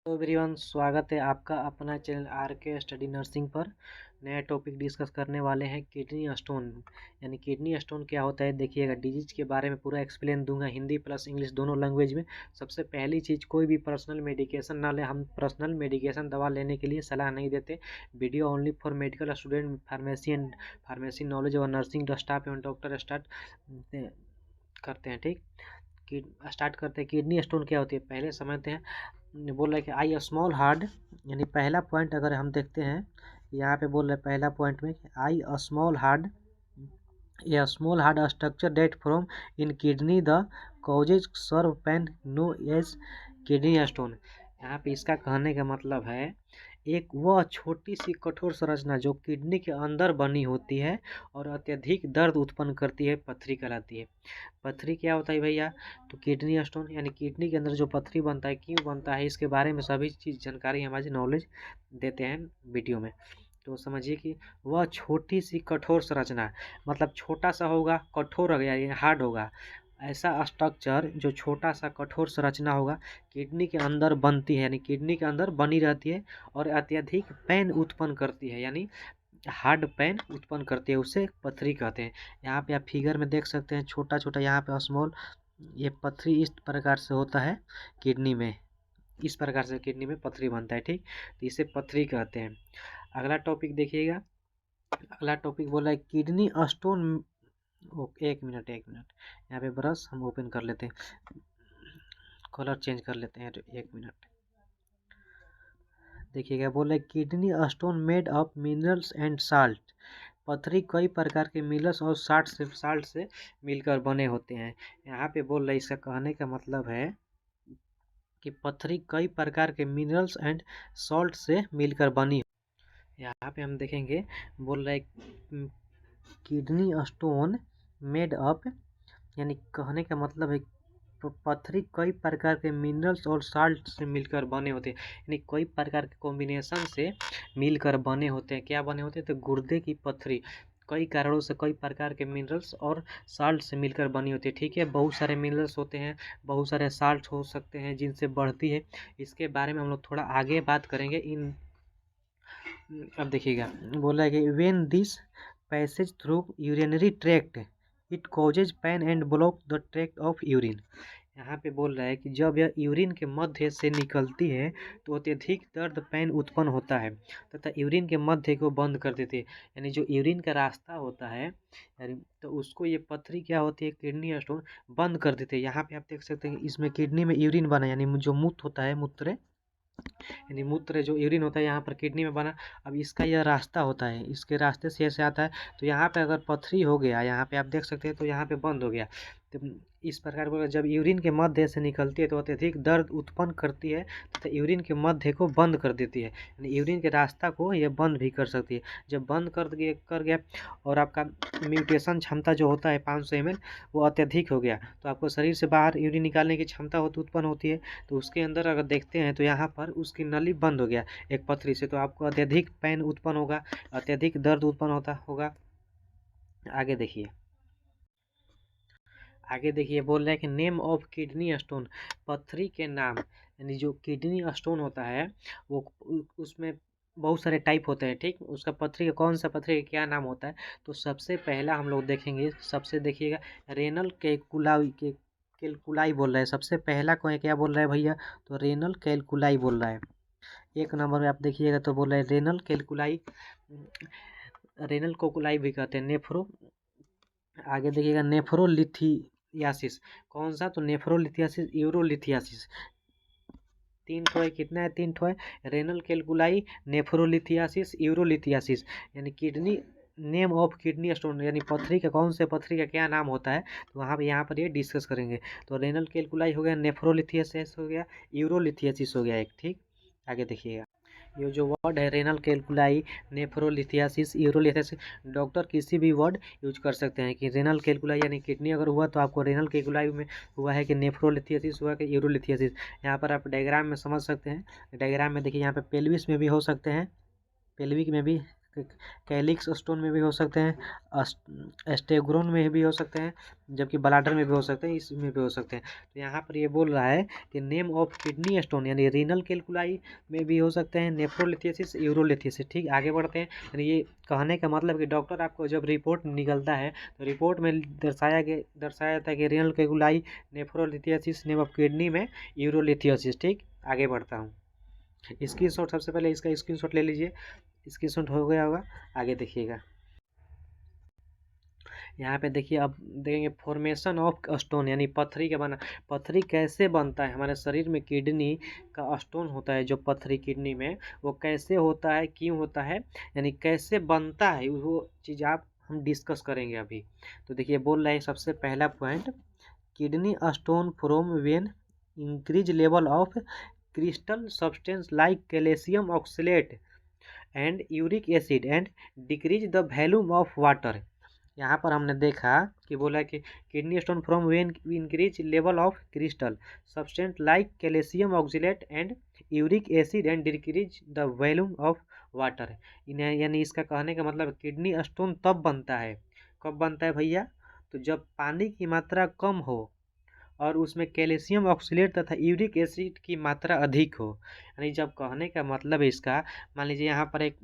तो एवरीवन, स्वागत है आपका अपना चैनल आर के स्टडी नर्सिंग पर। नया टॉपिक डिस्कस करने वाले हैं किडनी स्टोन। यानी किडनी स्टोन क्या होता है, देखिएगा। डिजीज के बारे में पूरा एक्सप्लेन दूंगा, हिंदी प्लस इंग्लिश दोनों लैंग्वेज में। सबसे पहली चीज़, कोई भी पर्सनल मेडिकेशन ना ले। हम पर्सनल मेडिकेशन दवा लेने के लिए सलाह नहीं देते। Video only for medical student, pharmacy and pharmacy knowledge और नर्सिंग स्टाफ एवं डॉक्टर स्टार्ट करते हैं। ठीक, स्टार्ट करते हैं। किडनी स्टोन क्या होती है पहले समझते हैं। बोल रहा है कि आई स्मॉल हार्ड, यानी पहला पॉइंट अगर हम देखते हैं यहाँ पे बोल रहे हैं पहला पॉइंट में I small hard, a small hard structure that from in kidney the causes severe pain known as kidney stone. यहाँ पे इसका कहने का मतलब है एक वह छोटी सी कठोर संरचना जो किडनी के अंदर बनी होती है और अत्यधिक दर्द उत्पन्न करती है, पथरी कहलाती है। पथरी क्या होता है भैया? तो किडनी स्टोन यानी किडनी के अंदर जो पथरी बनता है, क्यों बनता है, इसके बारे में सभी चीज़ जानकारी हमारी नॉलेज देते हैं वीडियो में। तो समझिए कि वह छोटी सी कठोर संरचना, मतलब छोटा सा होगा, कठोर हो गया, ये हार्ड होगा। ऐसा स्ट्रक्चर जो छोटा सा कठोर संरचना होगा, किडनी के अंदर बनती है, यानी किडनी के अंदर बनी रहती है और अत्यधिक पेन उत्पन्न करती है, यानी हार्ड पेन उत्पन्न करती है, उसे पथरी कहते हैं। यहाँ पे आप फिगर में देख सकते हैं, छोटा छोटा यहाँ पे स्मॉल, ये पथरी इस प्रकार से होता है किडनी में, इस प्रकार से किडनी में पथरी बनता है। ठीक, तो इसे पथरी कहते हैं। अगला टॉपिक देखिएगा। अगला टॉपिक बोला है किडनी स्टोन। एक मिनट यहाँ पे ब्रश हम ओपन कर लेते हैं, कलर चेंज कर लेते हैं। तो एक मिनट देखिएगा। बोला है kidney stone made of minerals and salt. पथरी कई प्रकार के मिनरल्स और साल्ट से मिलकर बने होते हैं। यहाँ पे बोल रहे, इसका कहने का मतलब है कि पथरी कई प्रकार के मिनरल्स एंड सॉल्ट से मिलकर बनी। यहाँ पे हम देखेंगे, बोल रहे किडनी स्टोन मेड अप, यानी कहने का मतलब है पथरी कई प्रकार के मिनरल्स और साल्ट से मिलकर बने होते हैं, यानी कई प्रकार के कॉम्बिनेशन से मिलकर बने होते हैं। क्या बने होते हैं? तो गुर्दे की पथरी कई कारणों से, कई प्रकार के मिनरल्स और साल्ट से मिलकर बनी होती है। ठीक है, बहुत सारे मिनरल्स होते हैं, बहुत सारे साल्ट हो सकते हैं जिनसे बढ़ती है। इसके बारे में हम लोग थोड़ा आगे बात करेंगे। अब देखिएगा, बोला है कि when this passage through urinary tract it causes pain and block the tract of urine. यहाँ पे बोल रहा है कि जब यह यूरिन के मध्य से निकलती है तो अत्यधिक दर्द पेन उत्पन्न होता है तथा यूरिन के मध्य को बंद कर देती है। यानी जो यूरिन का रास्ता होता है, यानी तो उसको ये पथरी क्या होती है, किडनी स्टोन बंद कर देते हैं। यहाँ पे आप देख सकते हैं कि इसमें किडनी में यूरिन बना, यानी जो मूत्र होता है, मूत्र यानी मूत्र जो यूरिन होता है यहाँ पर किडनी में बना। अब इसका यह रास्ता होता है, इसके रास्ते से ऐसे आता है। तो यहाँ पे अगर पथरी हो गया, यहाँ पे आप देख सकते हैं, तो यहाँ पे बंद हो गया। तो इस प्रकार को जब यूरिन के मध्य से निकलती है तो अत्यधिक दर्द उत्पन्न करती है तथा यूरिन के मध्य को बंद कर देती है, यानी यूरिन के रास्ता को यह बंद भी कर सकती है। जब बंद कर गया और आपका म्यूटेशन क्षमता जो होता है 500 ml, वो अत्यधिक हो गया, तो आपको शरीर से बाहर यूरिन निकालने की क्षमता उत्पन्न होती है। तो उसके अंदर अगर देखते हैं तो यहाँ पर उसकी नली बंद हो गया एक पथरी से, तो आपको अत्यधिक पेन उत्पन्न होगा, अत्यधिक दर्द उत्पन्न होता होगा। आगे देखिए, बोल रहे हैं कि नेम ऑफ किडनी स्टोन, पथरी के नाम। यानी जो किडनी स्टोन होता है वो उसमें बहुत सारे टाइप होते हैं। ठीक, उसका पथरी का, कौन सा पथरी का क्या नाम होता है? तो सबसे पहला हम लोग देखेंगे, सबसे देखिएगा, रेनल कैलकुलाई बोल रहा है। सबसे पहला को क्या बोल रहा है भैया? तो रेनल कैलकुलाई बोल रहा है। एक नंबर में आप देखिएगा तो बोल रहा है रेनल कैलकुलाई, रेनल कोकुलाई भी कहते हैं, नेफ्रो। आगे देखिएगा नेफ्रोलिथियासिस, कौन सा? तो नेफ्रोलिथियासिस, यूरोलिथियासिस। तीन ठो है, कितना है? तीन ठो है, रेनल कैलकुलाई, नेफ्रोलिथियासिस, यूरोलिथियासिस। यानी kidney, name of kidney stone, यानी पथरी का, कौन से पथरी का क्या नाम होता है, तो वहाँ पे यहाँ पर ये डिस्कस करेंगे। तो रेनल कैलकुलाई हो गया, नेफ्रोलिथियासिस हो गया, यूरोलिथियासिस हो गया एक। ठीक, आगे देखिएगा, ये जो वर्ड है renal calculi, nephrolithiasis, urolithiasis, doctor किसी भी वर्ड यूज कर सकते हैं कि रेनल कैलकुलाई यानी किडनी अगर हुआ तो आपको रेनल कैलकुलाई में हुआ है कि नेफ्रोलिथियासिस हुआ कि यूरोलिथियासिस। यहाँ पर आप डायग्राम में समझ सकते हैं। डायग्राम में देखिए, यहाँ पे पेल्विस में भी हो सकते हैं, पेल्विक में भी कैलिक्स स्टोन में भी हो सकते हैं, एस्टेग्रोन में भी हो सकते हैं, जबकि ब्लाडर में भी हो सकते हैं, इसमें भी हो सकते हैं। तो यहाँ पर ये बोल रहा है कि नेम ऑफ किडनी स्टोन यानी रीनल कैलकुलाई में भी हो सकते हैं, नेफ्रोलिथियोसिस, यूरोलिथियोसिस। ठीक, आगे बढ़ते हैं। यानी ये कहने का मतलब कि डॉक्टर आपको जब रिपोर्ट निकलता है तो रिपोर्ट में दर्शाया जाता है कि renal calculi, nephrolithiasis, name of kidney में यूरोलिथियोसिस। ठीक, आगे बढ़ता हूँ। स्क्रीनशॉट सबसे पहले इसका स्क्रीनशॉट ले लीजिए। स्क्रीनशॉट हो गया होगा, आगे देखिएगा। यहाँ पे देखिए, अब देखेंगे फॉर्मेशन ऑफ स्टोन यानी पत्थरी का बना। पत्थरी कैसे बनता है हमारे शरीर में? किडनी का स्टोन होता है जो पत्थरी किडनी में, वो कैसे होता है, क्यों होता है, यानी कैसे बनता है, वो चीज़ आप हम डिस्कस करेंगे अभी। तो देखिए बोल रहे हैं सबसे पहला point, kidney stone from when increase level of crystal substance like calcium oxalate and uric acid and decrease the volume of water. यहाँ पर हमने देखा कि बोला कि kidney stone from when increase level of crystal substance like calcium oxalate and uric acid and decrease the volume of water. यानी इसका कहने का मतलब किडनी स्टोन तब बनता है, कब बनता है भैया? तो जब पानी की मात्रा कम हो और उसमें कैल्शियम ऑक्सलेट तथा यूरिक एसिड की मात्रा अधिक हो। यानी जब कहने का मतलब है इसका, मान लीजिए यहाँ पर एक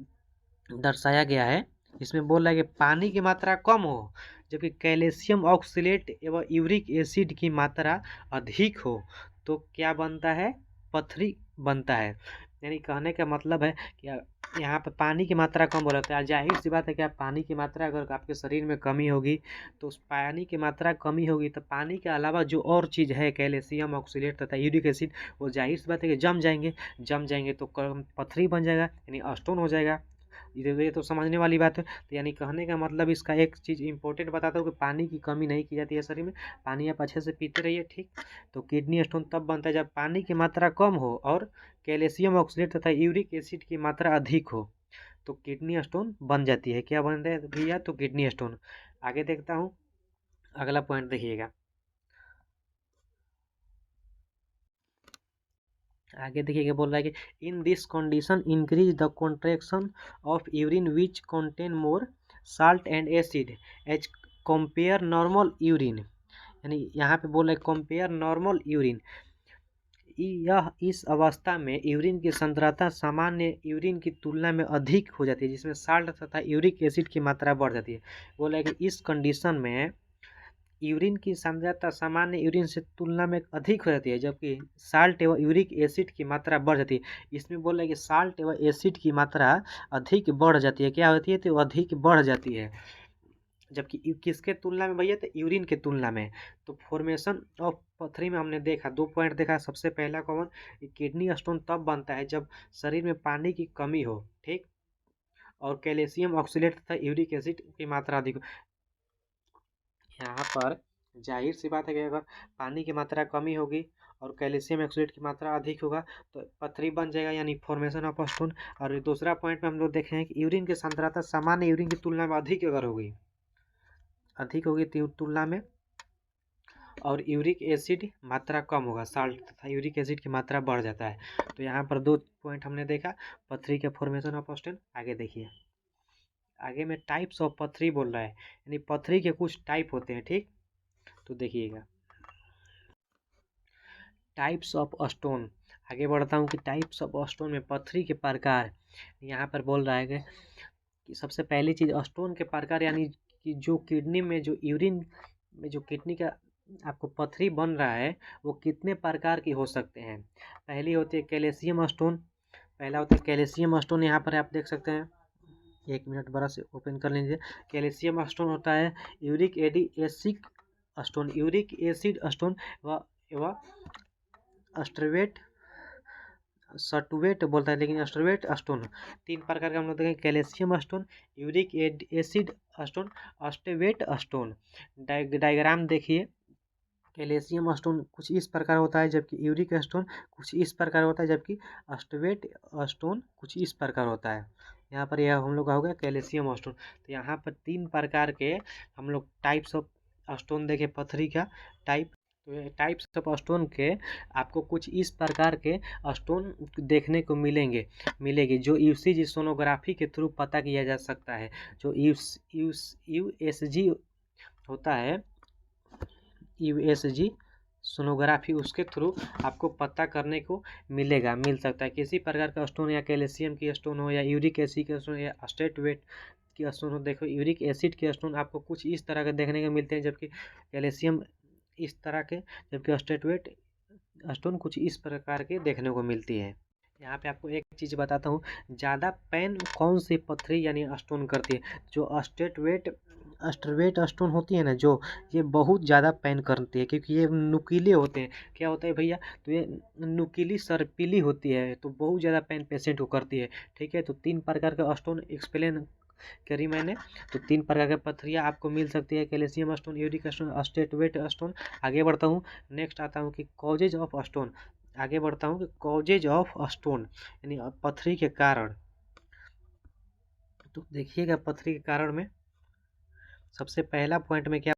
दर्शाया गया है, इसमें बोल रहा है कि पानी की मात्रा कम हो जबकि कैल्शियम ऑक्सलेट एवं यूरिक एसिड की मात्रा अधिक हो, तो क्या बनता है? पथरी बनता है। यानी कहने का मतलब है कि यहाँ पर पानी की मात्रा कम हो रहा है, जाहिर सी बात है कि आप पानी की मात्रा अगर आपके शरीर में कमी होगी तो उस पानी की मात्रा कमी होगी तो पानी के अलावा जो और चीज़ है कैल्शियम ऑक्सलेट तथा यूरिक एसिड, वो जाहिर सी बात है कि जम जाएंगे तो पथरी बन जाएगा यानी स्टोन हो जाएगा। ये तो समझने वाली बात है। तो यानी कहने का मतलब इसका एक चीज़ इंपॉर्टेंट बताता हूँ कि पानी की कमी नहीं की जाती है शरीर में, पानी आप अच्छे से पीते रहिए। ठीक, तो किडनी स्टोन तब बनता है जब पानी की मात्रा कम हो और कैल्शियम ऑक्सलेट तथा यूरिक एसिड की मात्रा अधिक हो, तो किडनी स्टोन बन जाती है। क्या बन रहा है भैया? तो किडनी स्टोन। आगे देखता हूँ, अगला पॉइंट देखिएगा। आगे देखिए बोल रहा है कि in this condition increase the contraction of urine which contain more salt and acid as compare normal urine. यानी यहाँ पे बोल रहा है कंपेयर नॉर्मल यूरिन, यह इस अवस्था में यूरिन की सांद्रता सामान्य यूरिन की तुलना में अधिक हो जाती है, जिसमें साल्ट तथा यूरिक एसिड की मात्रा बढ़ जाती है। बोला है कि इस कंडीशन में यूरिन की सांद्रता सामान्य यूरिन से तुलना में अधिक हो जाती है जबकि साल्ट एवं यूरिक एसिड की मात्रा बढ़ जाती है। इसमें बोल रहे हैं कि साल्ट एवं एसिड की मात्रा अधिक बढ़ जाती है। क्या होती है? तो अधिक बढ़ जाती है, जबकि किसके तुलना में भैया? तो यूरिन के तुलना में। तो फॉर्मेशन ऑफ पथरी में हमने देखा, 2 पॉइंट देखा। सबसे पहला कौन? किडनी स्टोन तब बनता है जब शरीर में पानी की कमी हो, ठीक, और कैल्शियम ऑक्सलेट तथा यूरिक एसिड की मात्रा अधिक हो। यहाँ पर जाहिर सी बात है कि अगर पानी की मात्रा कमी होगी और कैल्शियम ऑक्सलेट की मात्रा अधिक होगा तो पथरी बन जाएगा, यानी फॉर्मेशन ऑफ स्टोन। और दूसरा पॉइंट में हम लोग देखे हैं कि यूरिन की सांद्रता सामान्य यूरिन की तुलना में अधिक अगर होगी, अधिक होगी तुलना में, और यूरिक एसिड मात्रा कम होगा, साल्ट तथा यूरिक एसिड की मात्रा बढ़ जाता है। तो यहाँ पर 2 पॉइंट हमने देखा पथरी के फॉर्मेशन ऑफ स्टोन। आगे देखिए, आगे में टाइप्स ऑफ पथरी बोल रहा है, यानी पथरी के कुछ टाइप होते हैं। ठीक, तो देखिएगा टाइप्स ऑफ स्टोन। आगे बढ़ता हूँ कि टाइप्स ऑफ स्टोन में पथरी के प्रकार। यहाँ पर बोल रहा है कि सबसे पहली चीज़ स्टोन के प्रकार, यानी कि जो किडनी में जो यूरिन में जो किडनी का आपको पथरी बन रहा है वो कितने प्रकार की हो सकते हैं। पहली होती है कैल्शियम स्टोन। पहला होता है कैल्शियम स्टोन, यहाँ पर आप देख सकते हैं, 1 मिनट बड़ा से ओपन कर लीजिए। कैल्शियम स्टोन होता है uric acid stone, uric acid stone व स्ट्रेवेट सटुवेट बोलता है, लेकिन स्ट्रेवेट स्टोन। 3 प्रकार का हम लोग देखें, calcium stone, uric acid stone, struvite stone. Diagram देखिए, कैल्शियम स्टोन कुछ इस प्रकार होता है जबकि यूरिक स्टोन कुछ इस प्रकार होता है जबकि स्टेवेट स्टोन कुछ इस प्रकार होता है। यहाँ पर यह हम लोग का हो गया कैल्शियम स्टोन। तो यहाँ पर 3 प्रकार के हम लोग टाइप्स ऑफ स्टोन देखे पथरी का टाइप। तो ये टाइप्स ऑफ स्टोन के आपको कुछ इस प्रकार के स्टोन देखने को मिलेगी जो यूसीजी सोनोग्राफी के थ्रू पता किया जा सकता है। जो यूएसजी होता है, यूएसजी सोनोग्राफी, उसके थ्रू आपको पता करने को मिल सकता है किसी प्रकार का स्टोन, या कैल्शियम की स्टोन हो, या यूरिक एसिड की स्टोन, या स्टेट वेट की स्टोन हो। देखो यूरिक एसिड के स्टोन आपको कुछ इस तरह के देखने को मिलते हैं, जबकि कैल्शियम इस तरह के, जबकि स्टेटवेट स्टोन कुछ इस प्रकार के देखने को मिलती है। यहाँ पे आपको एक चीज़ बताता हूँ, ज़्यादा पैन कौन सी पथरी यानी स्टोन करती है। जो स्टेटवेट स्टोन होती है ना, जो ये बहुत ज़्यादा पैन करती है, क्योंकि ये नुकीले होते हैं। क्या होता है भैया, तो ये नुकीली सर्पिली होती है, तो बहुत ज़्यादा पैन पेशेंट को करती है। ठीक है, तो 3 प्रकार का स्टोन एक्सप्लेन करी मैंने। तो 3 प्रकार की पथरियाँ आपको मिल सकती है, कैल्शियम स्टोन, यूरिक स्टोन, स्टेटवेट स्टोन। आगे बढ़ता हूँ, नेक्स्ट आता हूँ कि कॉजेज ऑफ स्टोन। आगे बढ़ता हूँ कि कॉजेज ऑफ स्टोन यानी पथरी के कारण। तो देखिएगा पथरी के कारण में सबसे पहला पॉइंट में क्या,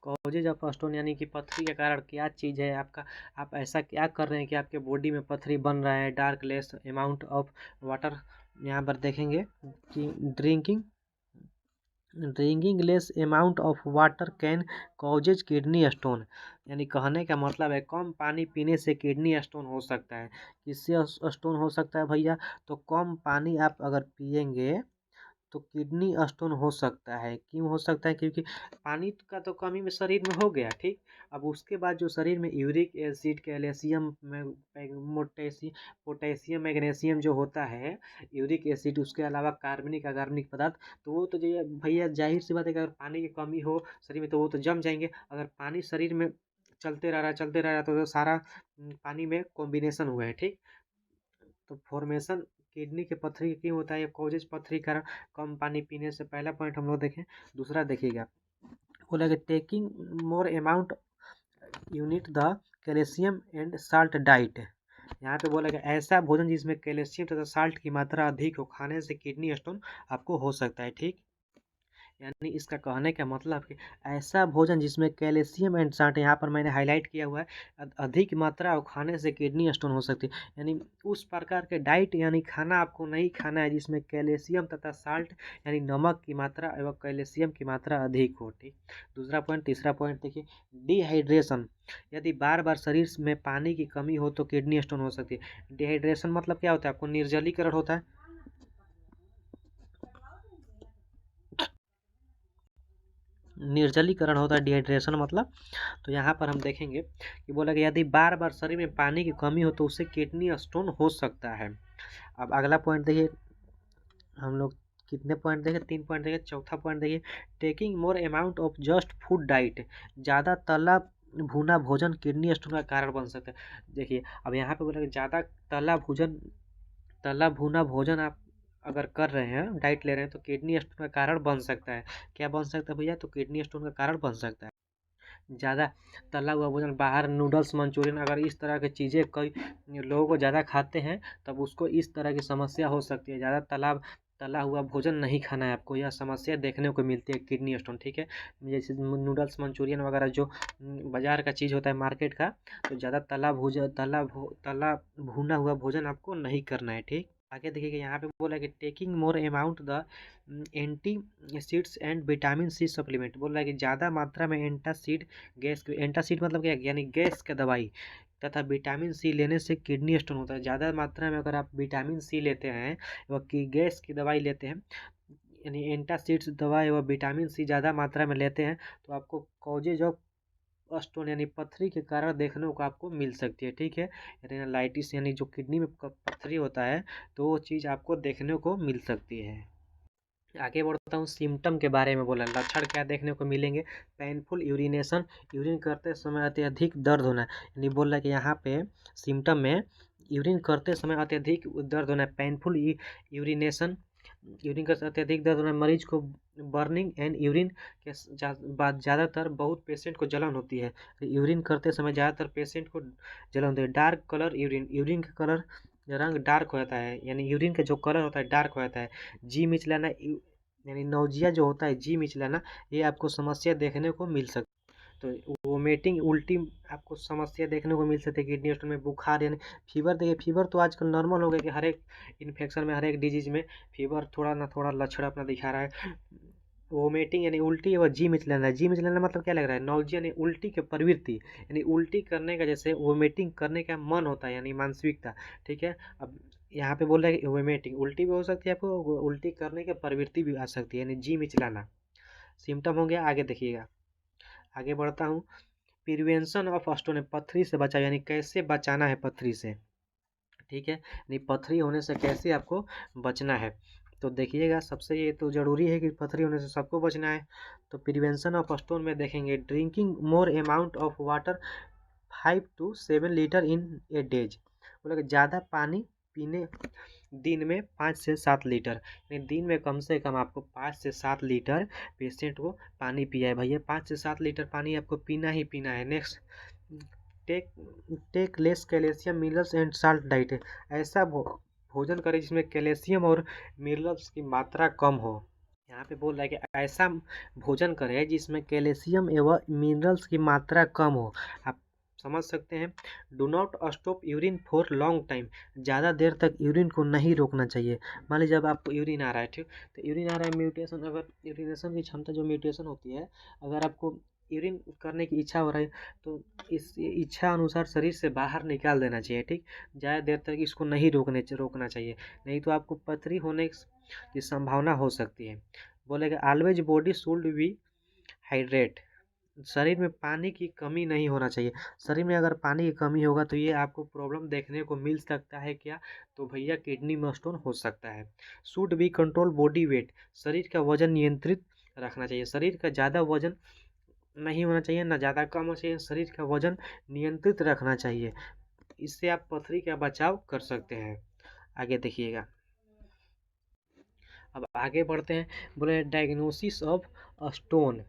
कॉजेज ऑफ स्टोन यानी कि पथरी के कारण क्या चीज़ है आपका, आप ऐसा क्या कर रहे हैं कि आपके बॉडी में पथरी बन रहा है। Dark less amount of water, यहाँ पर देखेंगे कि drinking less amount of water can causes kidney stone, यानी कहने का मतलब है कम पानी पीने से किडनी स्टोन हो सकता है। किससे स्टोन हो सकता है भैया, तो कम पानी आप अगर पिएंगे तो किडनी स्टोन हो सकता है। क्यों हो सकता है, क्योंकि पानी का तो कमी में शरीर में हो गया, ठीक। अब उसके बाद जो शरीर में uric acid, calcium, potassium, magnesium जो होता है, यूरिक एसिड, उसके अलावा कार्बनिक अकार्बनिक पदार्थ, तो वो तो जो भैया जाहिर सी बात है कि अगर पानी की कमी हो शरीर में तो वो तो जम जाएंगे। अगर पानी शरीर में चलते रह रहा तो सारा पानी में कॉम्बिनेशन हुआ है, ठीक। तो फॉर्मेशन किडनी के पथरी क्यों होता है, कॉजेज पथरी कारण कम पानी पीने से, पहला पॉइंट हम लोग देखें। दूसरा देखिएगा, बोला कि taking more amount unit the calcium and salt diet. यहाँ पे बोला कि ऐसा भोजन जिसमें कैल्शियम तथा साल्ट की मात्रा अधिक हो, खाने से किडनी स्टोन आपको हो सकता है, ठीक। यानी इसका कहने का मतलब कि ऐसा भोजन जिसमें कैल्शियम एंड साल्ट, यहाँ पर मैंने हाईलाइट किया हुआ है, अधिक मात्रा और खाने से किडनी स्टोन हो सकती है। यानी उस प्रकार के डाइट यानी खाना आपको नहीं खाना है जिसमें कैल्शियम तथा साल्ट यानी नमक की मात्रा एवं कैल्शियम की मात्रा अधिक हो, ठीक। दूसरा पॉइंट, तीसरा पॉइंट देखिए, डिहाइड्रेशन। यदि बार बार शरीर में पानी की कमी हो तो किडनी स्टोन हो सकती है। डिहाइड्रेशन मतलब क्या होता है, आपको निर्जलीकरण होता है। निर्जलीकरण होता है डिहाइड्रेशन मतलब। तो यहाँ पर हम देखेंगे कि बोला कि यदि बार बार शरीर में पानी की कमी हो तो उससे किडनी स्टोन हो सकता है। अब अगला पॉइंट देखिए, हम लोग कितने पॉइंट देखे, 3 पॉइंट देखे। चौथा पॉइंट देखिए, taking more amount of just food diet. ज़्यादा तला भुना भोजन किडनी स्टोन का कारण बन सकता है। देखिए अब यहाँ पे बोला कि ज़्यादा तला भुना भोजन आप अगर कर रहे हैं, डाइट ले रहे हैं, तो किडनी स्टोन का कारण बन सकता है। क्या बन सकता है भैया, तो किडनी स्टोन का कारण बन सकता है। ज़्यादा तला हुआ भोजन, बाहर नूडल्स, मंचूरियन, अगर इस तरह की चीज़ें कई लोगों को ज़्यादा खाते हैं तब उसको इस तरह की समस्या हो सकती है। ज़्यादा तला हुआ भोजन नहीं खाना है आपको, यह समस्या देखने को मिलती है किडनी स्टोन, ठीक है। जैसे नूडल्स, मंचूरियन वगैरह जो बाज़ार का चीज़ होता है मार्केट का, तो ज़्यादा तला भुना हुआ भोजन आपको नहीं करना है, ठीक। आगे देखिए यहाँ पे बोला है कि taking more amount the anti acids and vitamin C supplement. बोल रहा है कि ज़्यादा मात्रा में एंटासिड मतलब क्या, यानी गैस का दवाई तथा विटामिन सी लेने से किडनी स्टोन होता है। ज़्यादा मात्रा में अगर आप विटामिन सी लेते हैं व कि गैस की दवाई लेते हैं, यानी एंटासिड्स दवाई व विटामिन सी ज़्यादा मात्रा में लेते हैं, तो आपको कॉजेज ऑफ स्टोन यानी पथरी के कारण देखने को आपको मिल सकती है, ठीक है। रेनालाइटिस यानी जो किडनी में पथरी होता है, तो वो चीज़ आपको देखने को मिल सकती है। आगे बढ़ता हूँ, सिम्टम के बारे में बोला, लक्षण क्या देखने को मिलेंगे। पेनफुल यूरिनेशन, यूरिन करते समय अत्यधिक दर्द होना, यानी बोल रहा है कि यहाँ पे सिम्टम में यूरिन करते समय अत्यधिक दर्द होना है। पेनफुल यूरिनेशन, यूरिन का अत्यधिक दर्द होना। मरीज को बर्निंग एंड यूरिन के बाद ज़्यादातर बहुत पेशेंट को जलन होती है। यूरिन करते समय ज़्यादातर पेशेंट को जलन होती है। डार्क कलर यूरिन, यूरिन का कलर रंग डार्क होता है, यानी यूरिन का जो कलर होता है डार्क होता है। जी मिचलाना यानी नौजिया जो होता है, जी मिचलाना, ये आपको समस्या देखने को मिल सकती है। तो वो वोमिटिंग, उल्टी आपको समस्या देखने को मिल सकती है किडनी स्टोन में। बुखार यानी फीवर, देखिए फीवर तो आजकल नॉर्मल हो गया कि हर एक इन्फेक्शन में, हर एक डिजीज में फीवर थोड़ा ना थोड़ा लक्षण अपना दिखा रहा है। वोमिटिंग यानी उल्टी व जी मिचलाना, जी मिचलाना मतलब क्या लग रहा है, नौजिया यानी उल्टी की प्रवृत्ति, यानी उल्टी करने का, जैसे वोमिटिंग करने का मन होता है यानी मानसिकता, ठीक है। अब यहाँ पे बोल रहा है कि वोमिटिंग उल्टी भी हो सकती है, आपको उल्टी करने की प्रवृत्ति भी आ सकती है, यानी जी मिचलाना सिम्टम हो गया। आगे देखिएगा, आगे बढ़ता हूँ। प्रिवेंशन ऑफ स्टोन, पथरी से बचाव, यानी कैसे बचाना है पथरी से, ठीक है, यानी पथरी होने से कैसे आपको बचना है। तो देखिएगा, सबसे ये तो ज़रूरी है कि पथरी होने से सबको बचना है। तो प्रिवेंशन ऑफ स्टोन में देखेंगे, drinking more amount of water 5 to 7 litre in A days, मतलब ज़्यादा पानी पीने, दिन में 5 से 7 लीटर, यानी दिन में कम से कम आपको 5 से 7 लीटर पेशेंट को पानी पिया है भैया, 5 से 7 लीटर पानी आपको पीना ही पीना है। Next, take take less calcium minerals and salt diet, ऐसा भोजन करें जिसमें कैल्शियम और मिनरल्स की मात्रा कम हो। यहाँ पे बोल रहा है कि ऐसा भोजन करें जिसमें कैल्शियम एवं मिनरल्स की मात्रा कम हो। आप समझ सकते हैं। Do not stop urine for long time, ज़्यादा देर तक यूरिन को नहीं रोकना चाहिए। मान लीजिए जब आपको यूरिन आ रहा है, ठीक, तो यूरिन आ रहा है, म्यूटेशन, अगर यूरिनेशन की क्षमता जो म्यूटेशन होती है, अगर आपको यूरिन करने की इच्छा हो रही है तो इस इच्छा अनुसार शरीर से बाहर निकाल देना चाहिए, ठीक। ज़्यादा देर तक इसको नहीं रोकना चाहिए, नहीं तो आपको पथरी होने की संभावना हो सकती है। बोलेगा always body should be hydrate, शरीर में पानी की कमी नहीं होना चाहिए। शरीर में अगर पानी की कमी होगा तो ये आपको प्रॉब्लम देखने को मिल सकता है क्या, तो भैया किडनी में स्टोन हो सकता है। Should be control body weight, शरीर का वजन नियंत्रित रखना चाहिए, शरीर का ज़्यादा वजन नहीं होना चाहिए, ना ज़्यादा कम होना चाहिए, शरीर का वजन नियंत्रित रखना चाहिए। इससे आप पथरी का बचाव कर सकते हैं। आगे देखिएगा, अब आगे बढ़ते हैं। बोले डायग्नोसिस ऑफ स्टोन,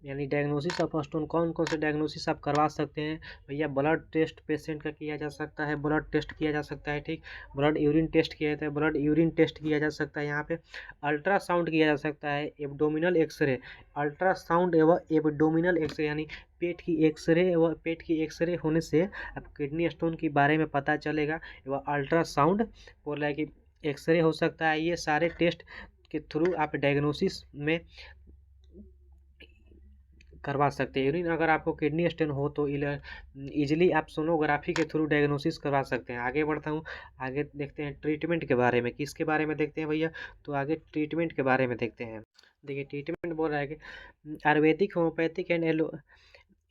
यानी डायग्नोसिस ऑफ स्टोन, कौन कौन से डायग्नोसिस आप करवा सकते हैं भैया। ब्लड टेस्ट पेशेंट का किया जा सकता है, ब्लड टेस्ट किया जा सकता है, ठीक। ब्लड यूरिन टेस्ट किया जाता है, ब्लड यूरिन टेस्ट किया जा सकता है। यहाँ पे अल्ट्रासाउंड किया जा सकता है, एब्डोमिनल एक्सरे, अल्ट्रासाउंड एवं एब्डोमिनल एक्सरे, यानी पेट की एक्सरे एवं पेट की एक्सरे होने से आप किडनी स्टोन के बारे में पता चलेगा। एवं अल्ट्रासाउंड बोल रहा है कि एक्सरे हो सकता है। ये सारे टेस्ट के थ्रू आप डायग्नोसिस में करवा सकते हैं। यूरिन अगर आपको किडनी स्टोन हो तो इजीली आप सोनोग्राफी के थ्रू डायग्नोसिस करवा सकते हैं। आगे बढ़ता हूँ, आगे देखते हैं ट्रीटमेंट के बारे में, किसके बारे में देखते हैं भैया, तो आगे ट्रीटमेंट के बारे में देखते हैं। देखिए ट्रीटमेंट बोल रहा है कि Ayurvedic, homeopathic and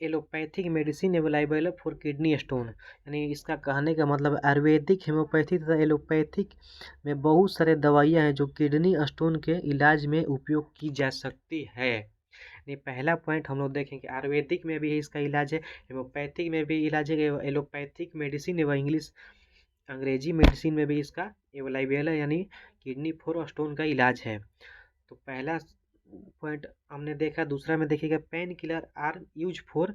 allopathic medicine available for kidney stone, यानी इसका कहने का मतलब आयुर्वेदिक, होम्योपैथिक तथा एलोपैथिक में बहुत सारे दवाइयाँ हैं जो किडनी स्टोन के इलाज में उपयोग की जा सकती है। ये पहला पॉइंट हम लोग देखेंगे, आयुर्वेदिक में भी इसका इलाज है, होम्योपैथिक में भी इलाज है, एलोपैथिक मेडिसिन एवं अंग्रेजी मेडिसिन में भी इसका अवेलेबल है, यानी किडनी फॉर स्टोन का इलाज है। तो पहला पॉइंट हमने देखा। दूसरा में देखिएगा, pain killer are use for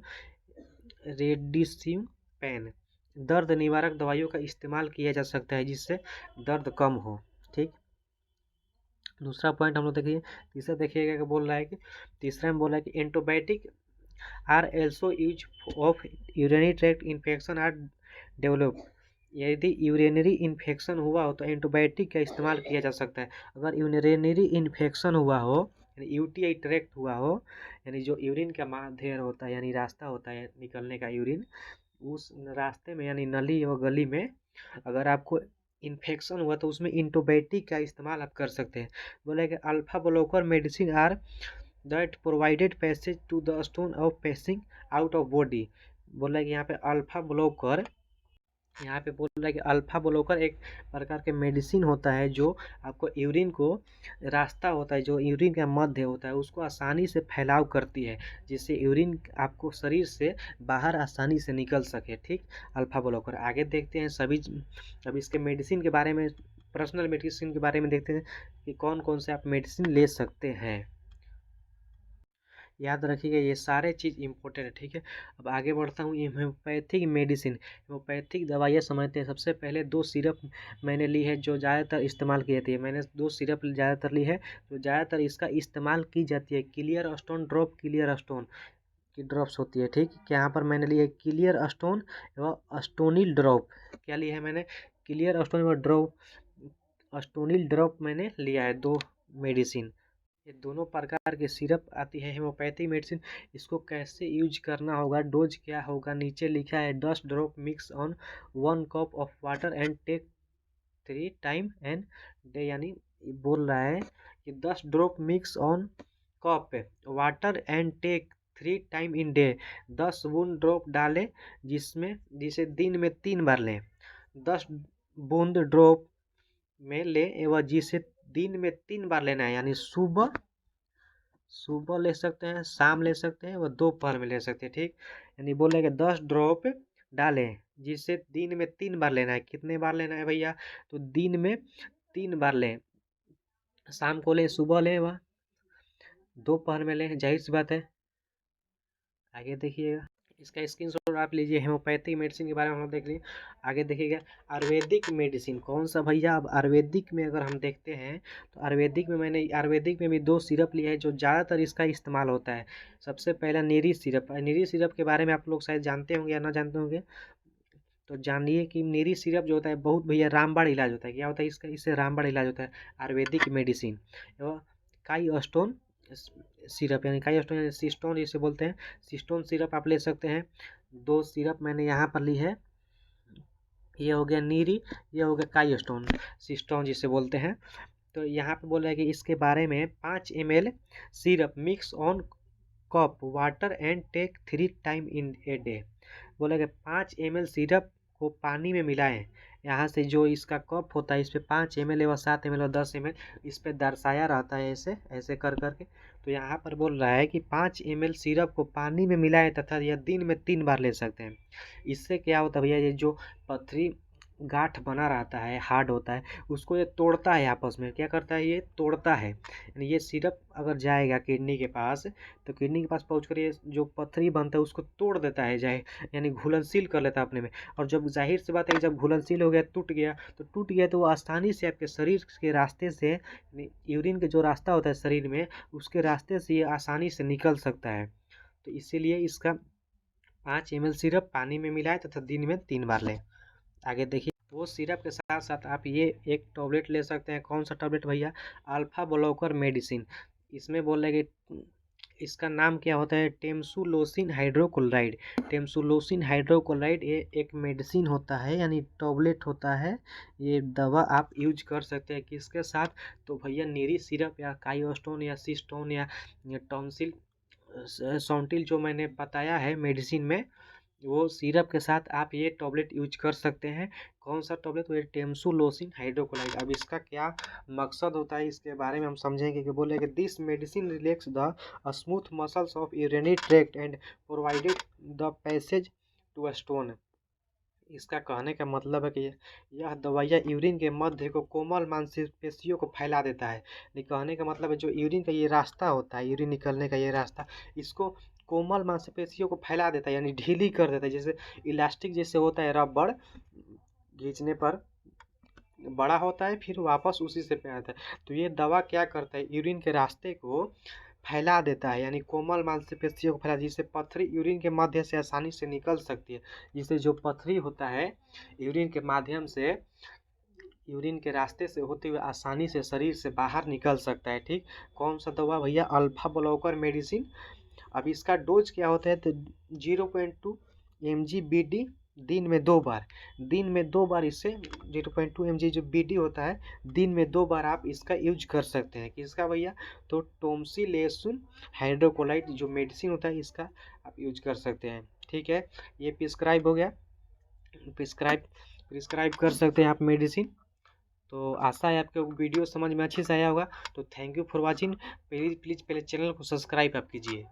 reducing pain, दर्द निवारक दवाइयों का इस्तेमाल किया जा सकता है जिससे दर्द कम हो, ठीक। दूसरा पॉइंट हम लोग देखिए। तीसरा देखिएगा कि बोल रहा है कि तीसरा में बोल रहा है कि antibiotic are also use of urinary tract infection are develop, यदि यूरिनरी इन्फेक्शन हुआ हो तो एंटीबायोटिक का इस्तेमाल किया जा सकता है। अगर यूरिनरी इन्फेक्शन हुआ हो, यानी यूटीआई ट्रैक्ट हुआ हो, यानी जो यूरिन का माध्यम होता है, यानी रास्ता होता है निकलने का यूरिन, उस रास्ते में यानी नली और गली में अगर आपको इन्फेक्शन हुआ तो उसमें एंटीबायोटिक का इस्तेमाल आप कर सकते हैं। बोला कि alpha blocker medicine are that provided passage to the stone of passing out of body. बोला कि यहाँ पे अल्फा ब्लॉकर, यहाँ पे बोल रहा है कि अल्फा ब्लॉकर एक प्रकार के मेडिसिन होता है जो आपको यूरिन को, रास्ता होता है जो यूरिन का मध्य होता है उसको आसानी से फैलाव करती है, जिससे यूरिन आपको शरीर से बाहर आसानी से निकल सके, ठीक। Alpha blocker. आगे देखते हैं सभी, अब इसके मेडिसिन के बारे में, पर्सनल मेडिसिन के बारे में देखते हैं कि कौन कौन से आप मेडिसिन ले सकते हैं। याद रखिएगा ये सारे चीज़ इंपॉर्टेंट है, ठीक है। अब आगे बढ़ता हूँ। होम्योपैथिक मेडिसिन, होम्योपैथिक दवाइयाँ समझते हैं। सबसे पहले 2 सिरप मैंने ली है जो ज़्यादातर इस्तेमाल की जाती है, मैंने 2 सिरप ज़्यादातर ली है जो ज़्यादातर इसका इस्तेमाल की जाती है। Clear stone drop, clear stone, की ड्रॉप्स होती है, ठीक। यहाँ पर मैंने लिया क्लियर स्टोन एवं स्टोनिल ड्रॉप। क्या लिया है मैंने? क्लियर स्टोन एवं स्टोनिल ड्रॉप मैंने लिया है, 2 मेडिसिन। ये दोनों प्रकार के सिरप आती है हेमोपैथी मेडिसिन। इसको कैसे यूज करना होगा, डोज क्या होगा, नीचे लिखा है 10 drop mix on 1 cup of water and take 3 time and day. यानी बोल रहा है कि 10 drop mix on cup water and take 3 time in day. 10 बूंद ड्रॉप डालें जिसे दिन में 3 बार लें। 10 बूंद ड्रॉप में ले एवं जिसे दिन में 3 बार लेना है, यानी सुबह ले सकते हैं, शाम ले सकते हैं, व दोपहर में ले सकते हैं, ठीक। यानी बोले कि 10 ड्रॉप डालें जिसे दिन में 3 बार लेना है। कितने बार लेना है भैया? तो दिन में 3 बार लें, शाम को लें, सुबह लें व दोपहर में लें, जाहिर सी बात है। आगे देखिएगा, इसका स्क्रीनशॉट आप लीजिए। हेमोपैथिक मेडिसिन के बारे में हम देख लिए। आगे देखिएगा आयुर्वेदिक मेडिसिन कौन सा भैया? अब आयुर्वेदिक में अगर हम देखते हैं तो आयुर्वेदिक में भी 2 सिरप लिया है जो ज़्यादातर इसका इस्तेमाल होता है। सबसे पहला नीरी सिरप। नीरी सिरप के बारे में आप लोग शायद जानते होंगे या ना जानते होंगे, तो जानिए कि नीरी सिरप जो होता है बहुत भैया रामबाण इलाज होता है। क्या होता है इससे रामबाण इलाज होता है आयुर्वेदिक मेडिसिन। एवं काई स्टोन सिरप, यानी काई स्टोन सिस्टोन जिसे बोलते हैं, सिस्टोन सिरप आप ले सकते हैं। 2 सिरप मैंने यहाँ पर ली है। ये हो गया नीरी, ये हो गया काई स्टोन सिस्टोन जिसे बोलते हैं। तो यहाँ पे बोल रहा है कि इसके बारे में 5 ml syrup mix on cup water and take 3 time in a day. बोला कि 5 ml सिरप को पानी में मिलाएं। यहाँ से जो इसका कप होता है इस पर 5 ml व 7 ml और 10 ml इस पर दर्शाया रहता है, ऐसे ऐसे कर करके। तो यहाँ पर बोल रहा है कि 5 ml सिरप को पानी में मिलाएं तथा यह दिन में 3 बार ले सकते हैं। इससे क्या होता है भैया, ये जो पथरी गांठ बना रहता है, हार्ड होता है, उसको ये तोड़ता है आपस में। क्या करता है? ये तोड़ता है। यानी ये सिरप अगर जाएगा किडनी के पास तो किडनी के पास पहुँच कर ये जो पथरी बनता है उसको तोड़ देता है, यानी घुलनशील कर लेता है अपने में। और जब जाहिर सी बात है कि जब घुलनशील हो गया, टूट गया तो वो आसानी से आपके शरीर के रास्ते से, यूरिन के जो रास्ता होता है शरीर में, उसके रास्ते से ये आसानी से निकल सकता है। तो इसीलिए इसका 5 ml सिरप पानी में मिलाए तथा दिन में 3 बार लें। आगे देखिए, वो सिरप के साथ साथ आप ये एक टैबलेट ले सकते हैं। कौन सा टैबलेट भैया? Alpha blocker medicine. इसमें बोल रहे कि इसका नाम क्या होता है? टेम्सुलोसिन हाइड्रोक्लोराइड। टेम्सुलोसिन हाइड्रोक्लोराइड ये एक मेडिसिन होता है, यानी टैबलेट होता है। ये दवा आप यूज कर सकते हैं किसके साथ? तो भैया नीरी सिरप या काईस्टोन या सिस्टोन या टॉन्सिल सॉन्टिल जो मैंने बताया है मेडिसिन में, वो सिरप के साथ आप ये टैबलेट यूज कर सकते हैं। कौन सा टैबलेट? वो टेम्सुलोसिन हाइड्रोक्लोराइड। अब इसका क्या मकसद होता है इसके बारे में हम समझेंगे। कि बोले कि this medicine relax the smooth muscles of urinary tract and provided the passage to stone. इसका कहने का मतलब है कि यह दवाइयाँ यूरिन के मध्य को कोमल मांसपेशियों को फैला देता है। कहने का मतलब है जो यूरिन का ये रास्ता होता है, यूरिन निकलने का ये रास्ता, इसको कोमल मांसपेशियों को फैला देता है, यानी ढीली कर देता है। जैसे इलास्टिक जैसे होता है, रबड़ खींचने पर बड़ा होता है फिर वापस उसी से पे आता है। तो ये दवा क्या करता है? यूरिन के रास्ते को फैला देता है, यानी कोमल मांसपेशियों को फैला, जिससे पथरी यूरिन के माध्यम से आसानी से निकल सकती है। जिससे जो पथरी होता है यूरिन के माध्यम से, यूरिन के रास्ते से होते हुए आसानी से शरीर से बाहर निकल सकता है, ठीक। कौन सा दवा भैया? Alpha blocker medicine. अब इसका डोज क्या होता है? तो 0.2 mg BD दिन में 2 बार। दिन में 2 बार इससे 0.2 mg जो BD होता है, दिन में 2 बार आप इसका यूज कर सकते हैं। किसका भैया? तो टोम्सिलोसिन हाइड्रोक्लोराइड जो मेडिसिन होता है इसका आप यूज कर सकते हैं, ठीक है। ये प्रिस्क्राइब हो गया, प्रिस्क्राइब कर सकते हैं आप मेडिसिन। तो आशा है आपको वीडियो समझ में अच्छे से आया होगा। तो thank you for watching. Please पहले चैनल को सब्सक्राइब आप कीजिए।